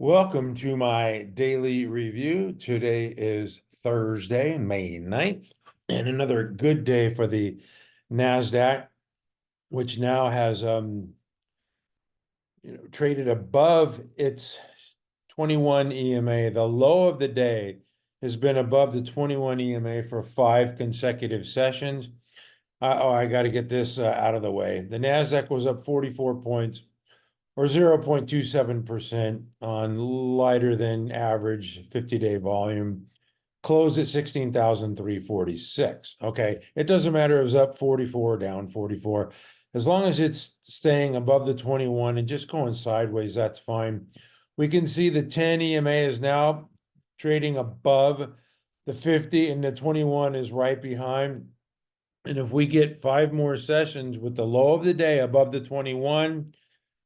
Welcome to my daily review. Today is Thursday, May 9th, and another good day for the Nasdaq, which now has traded above its 21 EMA. The low of the day has been above the 21 EMA for 5 consecutive sessions. I got to get this out of the way. The Nasdaq was up 44 points or 0.27% on lighter than average 50-day volume. Closed at 16,346. Okay, it doesn't matter. It was up 44, down 44. As long as it's staying above the 21 and just going sideways, that's fine. We can see the 10 EMA is now trading above the 50 and the 21 is right behind. And if we get 5 more sessions with the low of the day above the 21,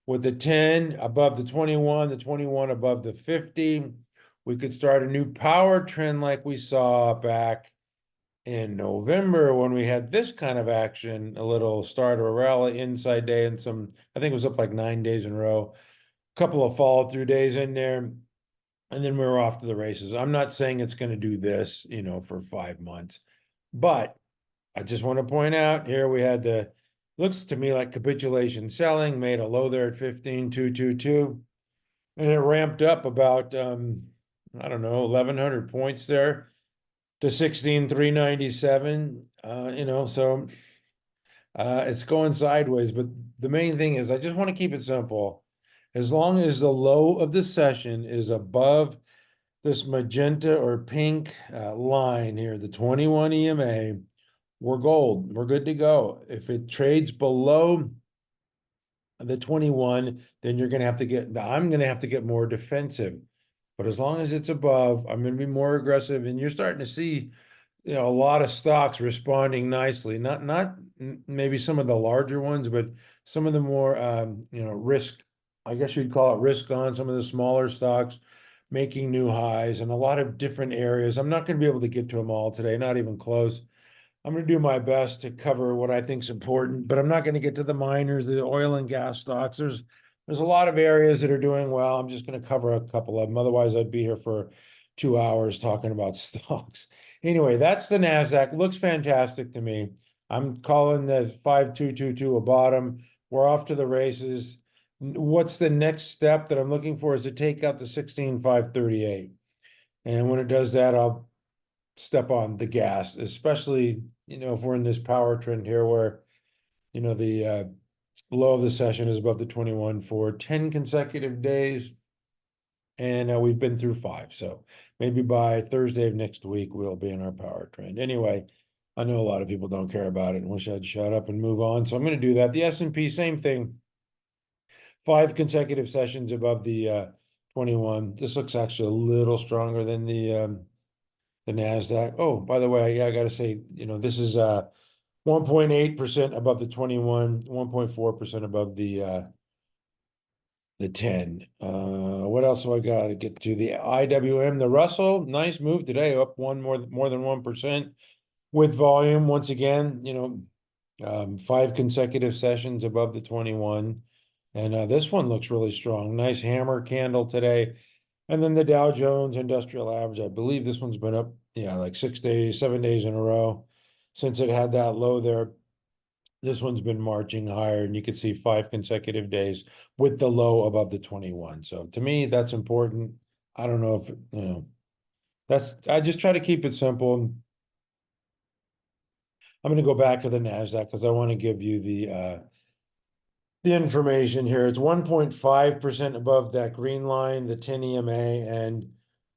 with the 10 above the 21 above the 50, we could start a new power trend like we saw back in November when we had this kind of action, a little start of a rally inside day and some, I think it was up like 9 days in a row, a couple of follow through days in there, and then we were off to the races. I'm not saying it's going to do this, for 5 months, but I just want to point out here we had the, looks to me like capitulation selling, made a low there at 15,222, and it ramped up about, I don't know, 1,100 points there to 16,397, so it's going sideways. But the main thing is I just want to keep it simple. As long as the low of the session is above this magenta or pink line here, the 21 EMA, we're gold. We're good to go. If it trades below the 21, then you're going to have to get, I'm going to have to get more defensive. But as long as it's above, I'm going to be more aggressive. And you're starting to see, a lot of stocks responding nicely. Not maybe some of the larger ones, but some of the more, risk, I guess you'd call it risk on, some of the smaller stocks making new highs in a lot of different areas. I'm not going to be able to get to them all today, not even close. I'm going to do my best to cover what I think is important, but I'm not going to get to the miners, the oil and gas stocks. There's a lot of areas that are doing well. I'm just going to cover a couple of them. Otherwise, I'd be here for 2 hours talking about stocks. Anyway, that's the Nasdaq. Looks fantastic to me. I'm calling the 5222 a bottom. We're off to the races. What's the next step that I'm looking for is to take out the 16,538. And when it does that, I'll step on the gas, especially, if we're in this power trend here where, the low of the session is above the 21 for 10 consecutive days. And we've been through 5. So maybe by Thursday of next week, we'll be in our power trend. Anyway, I know a lot of people don't care about it and wish I'd shut up and move on. So I'm going to do that. The S&P, same thing. 5 consecutive sessions above the 21. This looks actually a little stronger than the Nasdaq. Oh, by the way, yeah, I got to say, this is 1.8% above the 21, 1.4% above the 10. What else do I got to get to? The IWM, the Russell, nice move today, up more than 1% with volume. Once again, 5 consecutive sessions above the 21. And this one looks really strong. Nice hammer candle today. And then the Dow Jones Industrial Average, I believe this one's been up, like 7 days in a row since it had that low there. This one's been marching higher, and you can see 5 consecutive days with the low above the 21. So to me, that's important. I don't know if, I just try to keep it simple. I'm going to go back to the Nasdaq because I want to give you the information here. It's 1.5% above that green line, the 10 EMA, and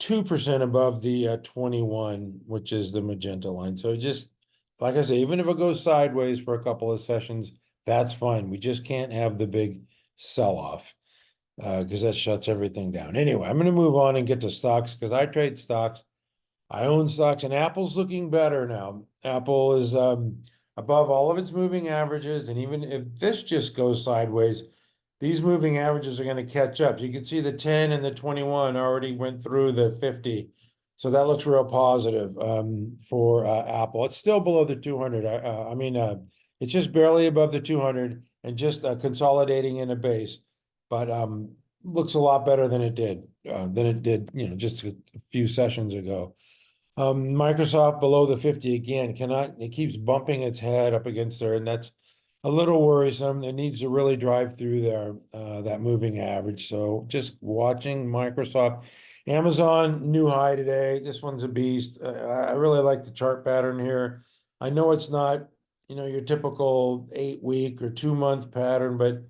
2% above the 21, which is the magenta line. So just, like I say, even if it goes sideways for a couple of sessions, that's fine. We just can't have the big sell-off because that shuts everything down. Anyway, I'm going to move on and get to stocks because I trade stocks. I own stocks, and Apple's looking better now. Apple is above all of its moving averages, and even if this just goes sideways, these moving averages are going to catch up. You can see the 10 and the 21 already went through the 50. So that looks real positive for Apple. It's still below the 200. It's just barely above the 200 and just consolidating in a base. But looks a lot better than it did, just a few sessions ago. Microsoft below the 50 again, it keeps bumping its head up against there, and that's a little worrisome. It needs to really drive through there, that moving average. So just watching Microsoft. Amazon, new high today. This one's a beast. I really like the chart pattern here. I know it's not, your typical 8-week or 2-month pattern, but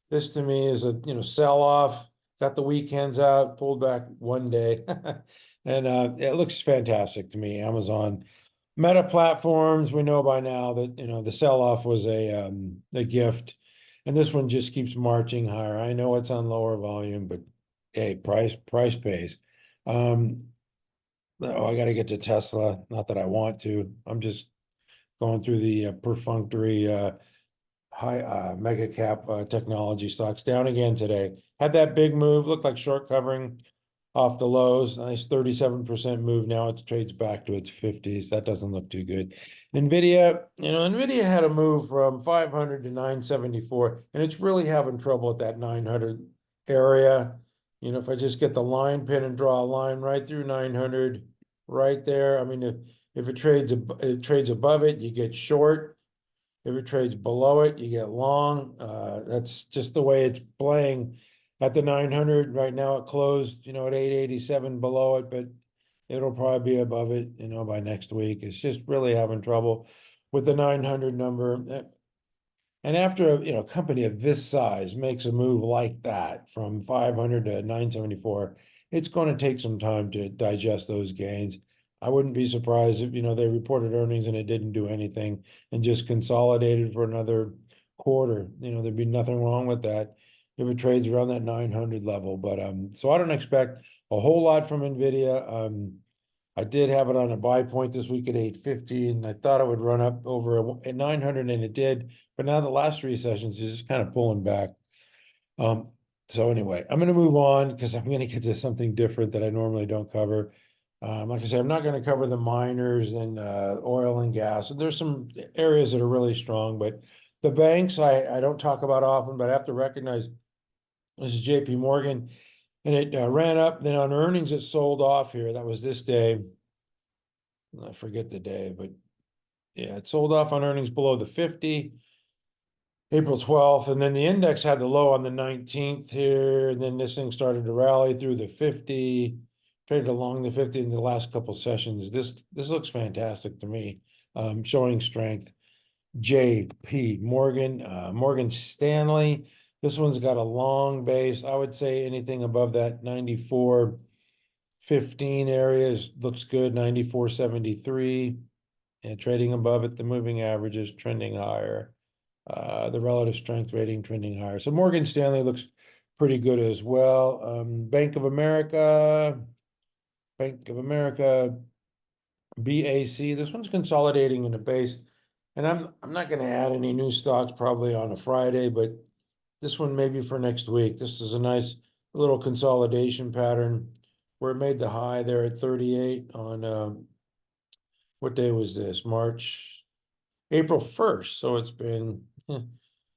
this to me is a, sell off, got the weekends out, pulled back one day. And it looks fantastic to me. Amazon, Meta Platforms, we know by now that the sell-off was a gift, and this one just keeps marching higher. I know it's on lower volume, but hey, price pays. Oh, I got to get to Tesla. Not that I want to. I'm just going through the perfunctory high mega cap technology stocks. Down again today. Had that big move. Looked like short covering off the lows. Nice 37% move. Now it trades back to its 50s. That doesn't look too good. Nvidia, Nvidia had a move from 500 to 974, and it's really having trouble at that 900 area. If I just get the line pin and draw a line right through 900, right there. I mean, if it trades above it, you get short. If it trades below it, you get long. That's just the way it's playing at the 900. Right now it closed, at 887 below it, but it'll probably be above it, by next week. It's just really having trouble with the 900 number. And after a company of this size makes a move like that from 500 to 974, it's going to take some time to digest those gains. I wouldn't be surprised if they reported earnings and it didn't do anything and just consolidated for another quarter. There'd be nothing wrong with that if it trades around that 900 level. But so I don't expect a whole lot from Nvidia. I did have it on a buy point this week at 850, and I thought it would run up over at 900, and it did. But now the last 3 sessions is just kind of pulling back. So anyway, I'm going to move on because I'm going to get to something different that I normally don't cover. Like I said, I'm not going to cover the miners and oil and gas. And there's some areas that are really strong, but the banks I don't talk about often, but I have to recognize this is JP Morgan. And it ran up, then on earnings, it sold off here. That was this day. I forget the day, but yeah, it sold off on earnings below the 50, April 12th. And then the index had the low on the 19th here. And then this thing started to rally through the 50, traded along the 50 in the last couple sessions. This looks fantastic to me, showing strength. JP Morgan, Morgan Stanley. This one's got a long base. I would say anything above that 94.15 area looks good. 94.73, and trading above it. The moving average is trending higher. The relative strength rating trending higher. So Morgan Stanley looks pretty good as well. Bank of America, BAC. This one's consolidating in a base. And I'm not going to add any new stocks probably on a Friday, but this one maybe for next week. This is a nice little consolidation pattern where it made the high there at 38 on what day was this? April 1st. So it's been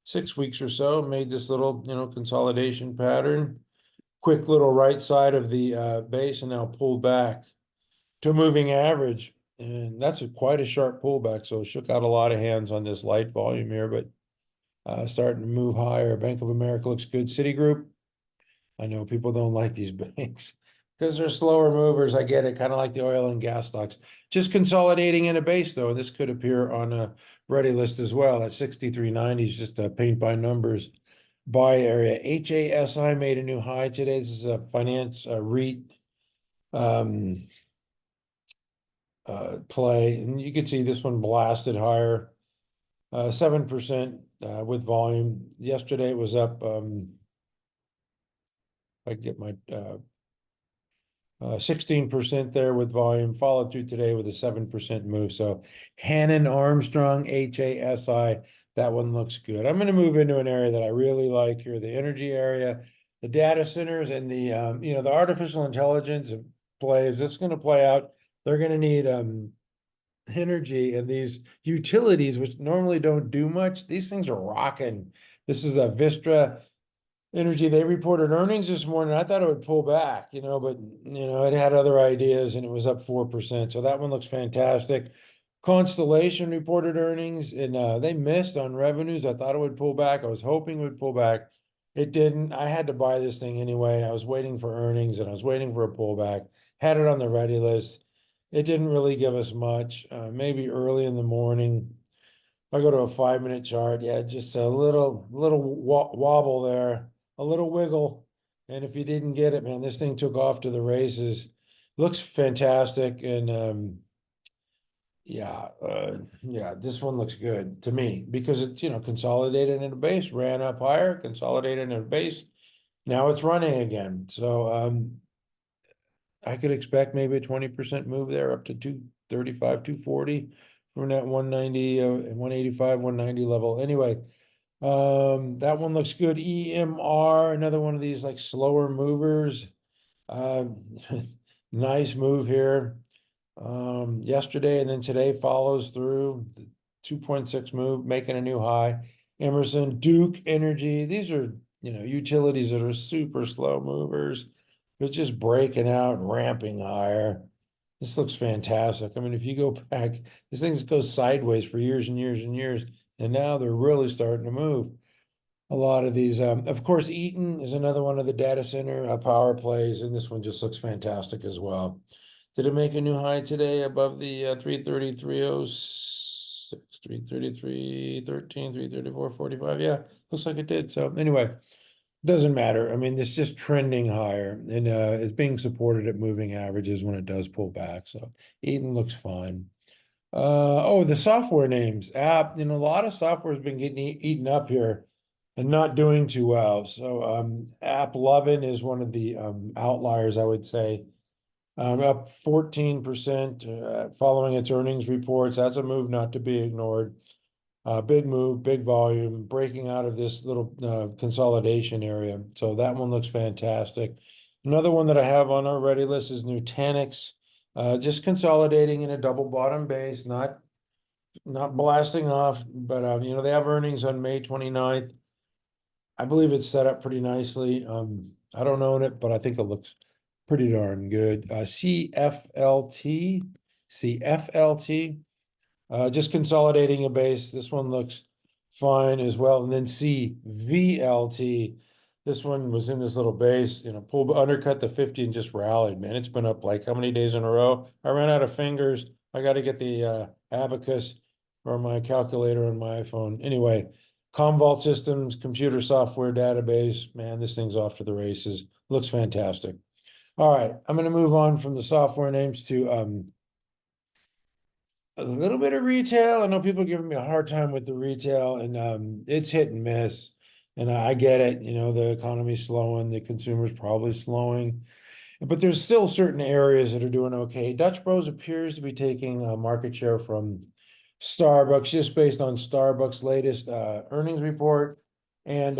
6 weeks or so. Made this little consolidation pattern. Quick little right side of the base, and now pulled back to a moving average. And that's quite a sharp pullback. So it shook out a lot of hands on this light volume here, but starting to move higher. Bank of America looks good. Citigroup, I know people don't like these banks because they're slower movers. I get it, kind of like the oil and gas stocks. Just consolidating in a base, though, and this could appear on a ready list as well. At 63.90 is just a paint by numbers buy area. HASI made a new high today. This is a finance REIT play, and you can see this one blasted higher, 7% with volume. Yesterday it was up. I get my 16% there with volume, followed through today with a 7% move. So Hannon Armstrong, HASI, that one looks good. I'm going to move into an area that I really like here, the energy area, the data centers, and the the artificial intelligence plays. This is going to play out. They're going to need energy, and these utilities, which normally don't do much, these things are rocking. This is a Vistra. Energy, they reported earnings this morning. I thought it would pull back, but it had other ideas and it was up 4%. So that one looks fantastic. Constellation reported earnings and they missed on revenues. I thought it would pull back. I was hoping it would pull back. It didn't. I had to buy this thing anyway. I was waiting for earnings and I was waiting for a pullback. Had it on the ready list. It didn't really give us much. Maybe early in the morning. If I go to a 5-minute chart, yeah, just a little wobble there, a little wiggle. And if you didn't get it, man, this thing took off to the races. Looks fantastic. And yeah, this one looks good to me because it's, consolidated in a base, ran up higher, consolidated in a base. Now it's running again. So I could expect maybe a 20% move there up to 235, 240 from that 190, 185, 190 level. Anyway, that one looks good. EMR, another one of these like slower movers. Nice move here. Yesterday and then today follows through the 2.6 move, making a new high. Emerson, Duke Energy, these are, utilities that are super slow movers. It's just breaking out and ramping higher. This looks fantastic. I mean, if you go back, these things go sideways for years and years and years, and now they're really starting to move. A lot of these, of course, Eaton is another one of the data center power plays, and this one just looks fantastic as well. Did it make a new high today above the 333.06, 333.13, 334.45? Yeah, looks like it did. So anyway, doesn't matter. I mean, it's just trending higher and it's being supported at moving averages when it does pull back. So Eaton looks fine. The software names. A lot of software has been getting eaten up here and not doing too well. So AppLovin is one of the outliers, I would say. Up 14% following its earnings reports. That's a move not to be ignored. Big move, big volume, breaking out of this little consolidation area. So that one looks fantastic. Another one that I have on our ready list is NTNX. Just consolidating in a double bottom base, not blasting off, but they have earnings on May 29th. I believe it's set up pretty nicely. I don't own it, but I think it looks pretty darn good. CFLT, just consolidating a base. This one looks fine as well. And then CVLT, this one was in this little base, undercut the 50 and just rallied, man. It's been up like how many days in a row? I ran out of fingers. I got to get the abacus or my calculator on my iPhone. Anyway, Commvault Systems, computer software database, man, this thing's off to the races. Looks fantastic. All right, I'm going to move on from the software names to a little bit of retail. I know people are giving me a hard time with the retail, and it's hit and miss. And I get it, the economy's slowing, the consumer's probably slowing, but there's still certain areas that are doing okay. Dutch Bros appears to be taking market share from Starbucks, just based on Starbucks' latest earnings report. And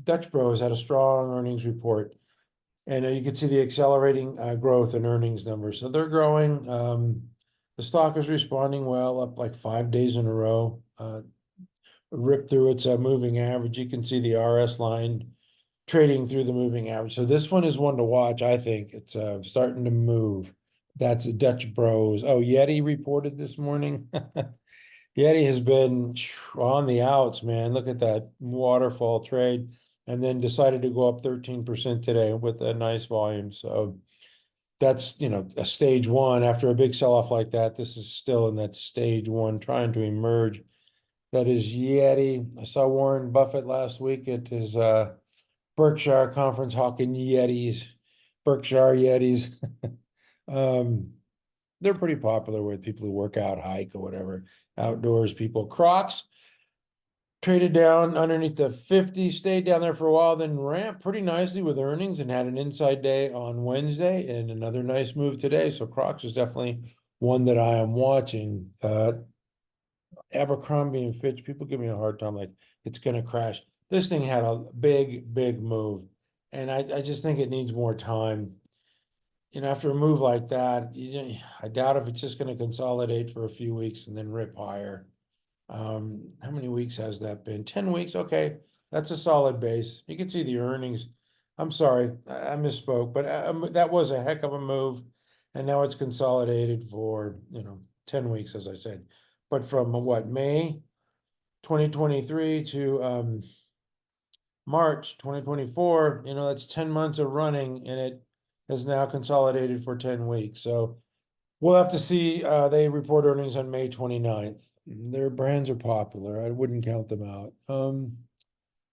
Dutch Bros had a strong earnings report. And you can see the accelerating growth in earnings numbers. So they're growing. The stock is responding well, up like 5 days in a row. Ripped through its moving average. You can see the RS line trading through the moving average. So this one is one to watch, I think. It's starting to move. That's Dutch Bros. Oh, YETI reported this morning. YETI has been on the outs, man. Look at that waterfall trade. And then decided to go up 13% today with a nice volume. So that's, a stage one. After a big sell-off like that, this is still in that stage one, trying to emerge. That is YETI. I saw Warren Buffett last week at his Berkshire conference hawking Yetis, Berkshire Yetis. They're pretty popular with people who work out, hike, or whatever, outdoors people. Crocs traded down underneath the 50, stayed down there for a while, then ramped pretty nicely with earnings and had an inside day on Wednesday and another nice move today. So Crocs is definitely one that I am watching. Abercrombie and Fitch, people give me a hard time, like it's going to crash. This thing had a big move, and I just think it needs more time. After a move like that, I doubt if it's just going to consolidate for a few weeks and then rip higher. How many weeks has that been? 10 weeks. Okay. That's a solid base. You can see the earnings. I'm sorry, I misspoke, but that was a heck of a move. And now it's consolidated for, 10 weeks, as I said. But from what, May 2023 to March 2024, that's 10 months of running, and it has now consolidated for 10 weeks. So we'll have to see. They report earnings on May 29th. Their brands are popular. I wouldn't count them out.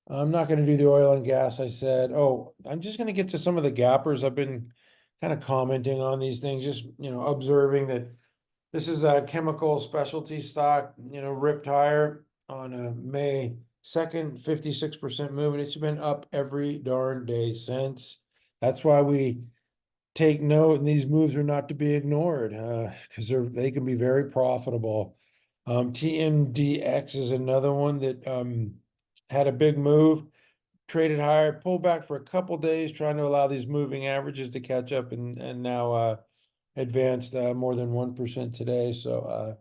I'm not going to do the oil and gas, I said. Oh, I'm just going to get to some of the gappers. I've been kind of commenting on these things, just, observing that this is a chemical specialty stock, ripped higher on a May 2nd, 56% move, and it's been up every darn day since. That's why we take note, and these moves are not to be ignored, because they can be very profitable. TMDX is another one that had a big move, traded higher, pulled back for a couple days, trying to allow these moving averages to catch up, and now advanced more than 1% today. So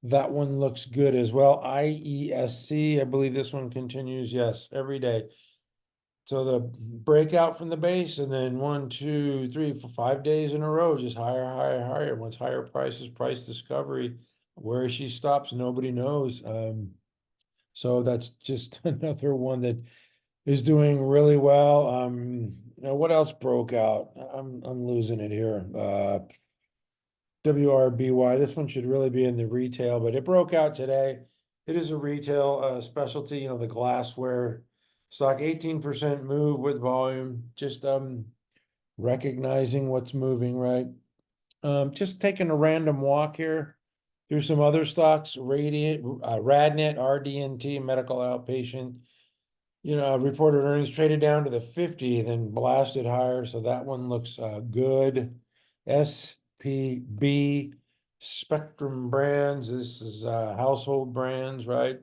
that one looks good as well. IESC, I believe this one continues, yes, every day. So the breakout from the base, and then 1, 2, 3, 4, 5 days in a row, just higher, higher, higher. Once higher prices, price discovery. Where she stops, nobody knows. So that's just another one that is doing really well. What else broke out? I'm losing it here. WRBY. This one should really be in the retail, but it broke out today. It is a retail specialty. The glassware stock, 18% move with volume. Just recognizing what's moving, right? Just taking a random walk here. There's some other stocks, Radiant, Radnet, RDNT, medical outpatient. Reported earnings traded down to the 50, then blasted higher. So that one looks good. SPB, Spectrum Brands. This is household brands, right?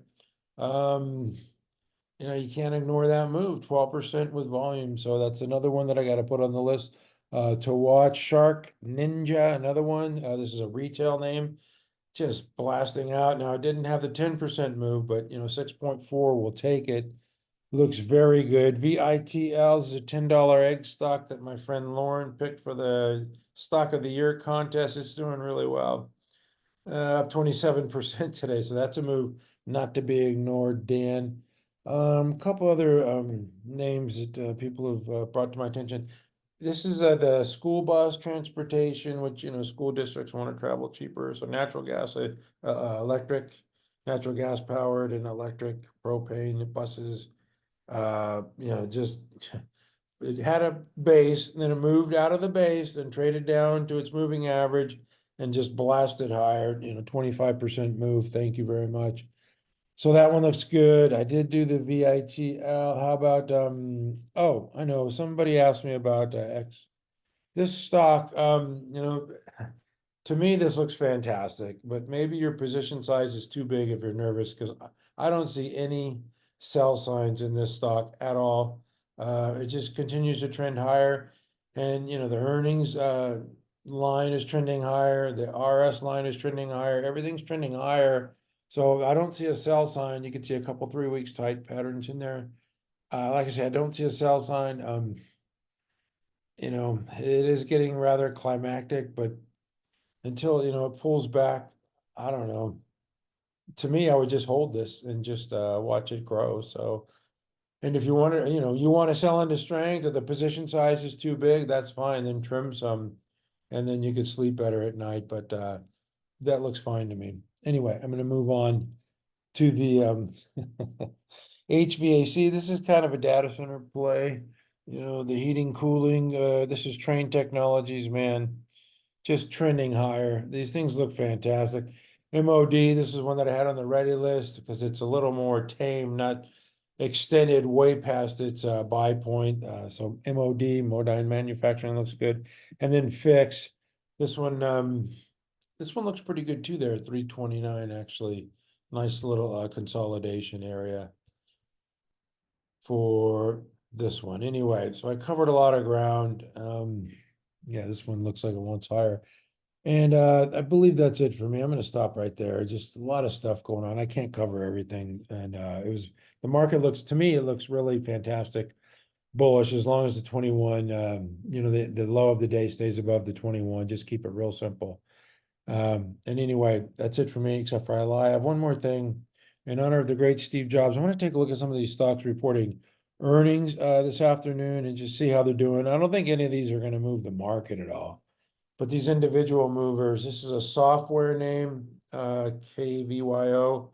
You can't ignore that move, 12% with volume. So that's another one that I got to put on the list to watch. Shark Ninja, another one. This is a retail name, just blasting out. Now, it didn't have the 10% move, but 6.4 will take it. Looks very good. VITL is a $10 egg stock that my friend Lauren picked for the stock of the year contest. It's doing really well. Up 27% today. So that's a move not to be ignored, Dan. A couple other names that people have brought to my attention. This is the school bus transportation, which, school districts want to travel cheaper. So natural gas, electric, natural gas powered, and electric propane buses. Just it had a base, and then it moved out of the base, then traded down to its moving average, and just blasted higher. 25% move. Thank you very much. So that one looks good. I did do the VITL. How about oh, I know somebody asked me about X. This stock, to me, this looks fantastic, but maybe your position size is too big if you're nervous, because I don't see any sell signs in this stock at all. It just continues to trend higher, and the earnings line is trending higher, the RS line is trending higher, everything's trending higher. So I don't see a sell sign. You can see a couple 3 weeks tight patterns in there. Like I said, I don't see a sell sign. It is getting rather climactic, but until it pulls back, I don't know. To me, I would just hold this and just watch it grow. So, and if you want to, you want to sell into strength, or the position size is too big, that's fine. Then trim some, and then you could sleep better at night. But that looks fine to me. Anyway, I'm going to move on to the HVAC. This is kind of a data center play. The heating, cooling. This is Train Technologies, man. Just trending higher. These things look fantastic. MOD, this is one that I had on the ready list because it's a little more tame, not extended way past its buy point. So MOD, Modine Manufacturing, looks good. And then Fix, this one looks pretty good too there, 329 actually. Nice little consolidation area for this one. Anyway, so I covered a lot of ground. Yeah, this one looks like it wants higher. And I believe that's it for me. I'm going to stop right there. Just a lot of stuff going on. I can't cover everything. And the market looks, to me, it looks really fantastic, bullish, as long as the 21, you know, the low of the day stays above the 21. Just keep it real simple. And anyway, that's it for me, except for I have one more thing. In honor of the great Steve Jobs, I want to take a look at some of these stocks reporting earnings this afternoon and just see how they're doing. I don't think any of these are going to move the market at all, but these individual movers, this is a software name, KVYO.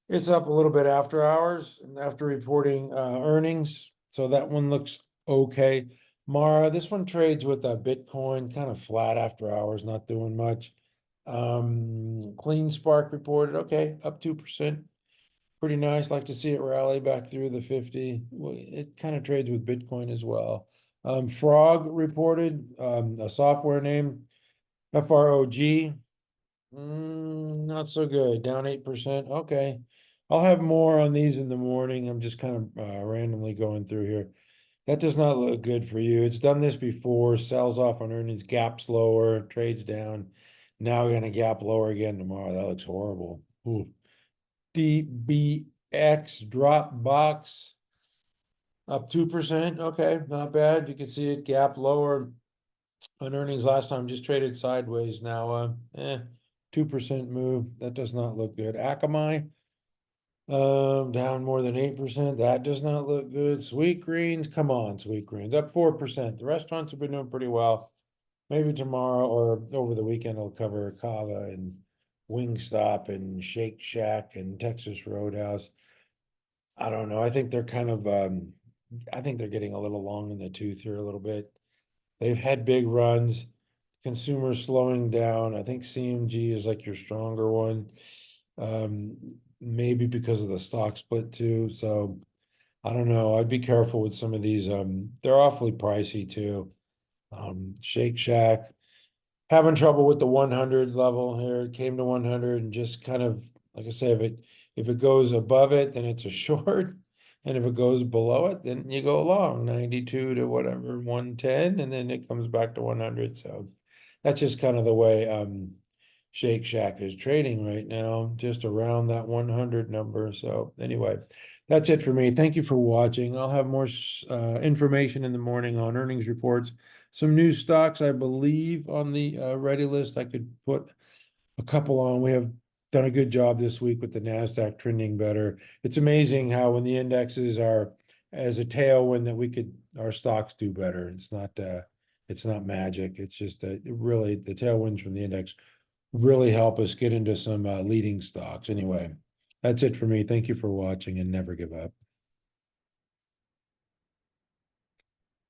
It's up a little bit after hours and after reporting earnings. So that one looks okay. Mara, this one trades with Bitcoin, kind of flat after hours, not doing much. Clean Spark reported, okay, up 2%. Pretty nice. Like to see it rally back through the 50. It kind of trades with Bitcoin as well. Frog reported, a software name, FROG. Not so good, down 8%. Okay. I'll have more on these in the morning. I'm just kind of randomly going through here. That does not look good for you. It's done this before, sells off on earnings, gaps lower, trades down. Now we're going to gap lower again tomorrow. That looks horrible. Ooh. DBX drop box up 2%. Okay, not bad. You can see it gap lower on earnings last time, just traded sideways. Now 2% move. That does not look good. Akamai down more than 8%. That does not look good. Sweet Greens, come on, Sweet Greens, up 4%. The restaurants have been doing pretty well. Maybe tomorrow or over the weekend I'll cover Kava and Wingstop and Shake Shack and Texas Roadhouse. I don't know. I think they're kind of I think they're getting a little long in the tooth here a little bit. They've had big runs, consumers slowing down. I think CMG is like your stronger one. Maybe because of the stock split too. So I don't know. I'd be careful with some of these. They're awfully pricey too. Shake Shack, having trouble with the 100 level here. It came to 100 and just kind of, like I say, if it goes above it, then it's a short. And if it goes below it, then you go long, 92 to whatever, 110, and then it comes back to 100. So that's just kind of the way Shake Shack is trading right now, just around that 100 number. So anyway, that's it for me. Thank you for watching. I'll have more information in the morning on earnings reports. Some new stocks, I believe, on the ready list. I could put a couple on. We have done a good job this week with the Nasdaq trending better. It's amazing how when the indexes are as a tailwind that our stocks do better. It's not magic. It's just really the tailwinds from the index really help us get into some leading stocks. Anyway, that's it for me. Thank you for watching and never give up.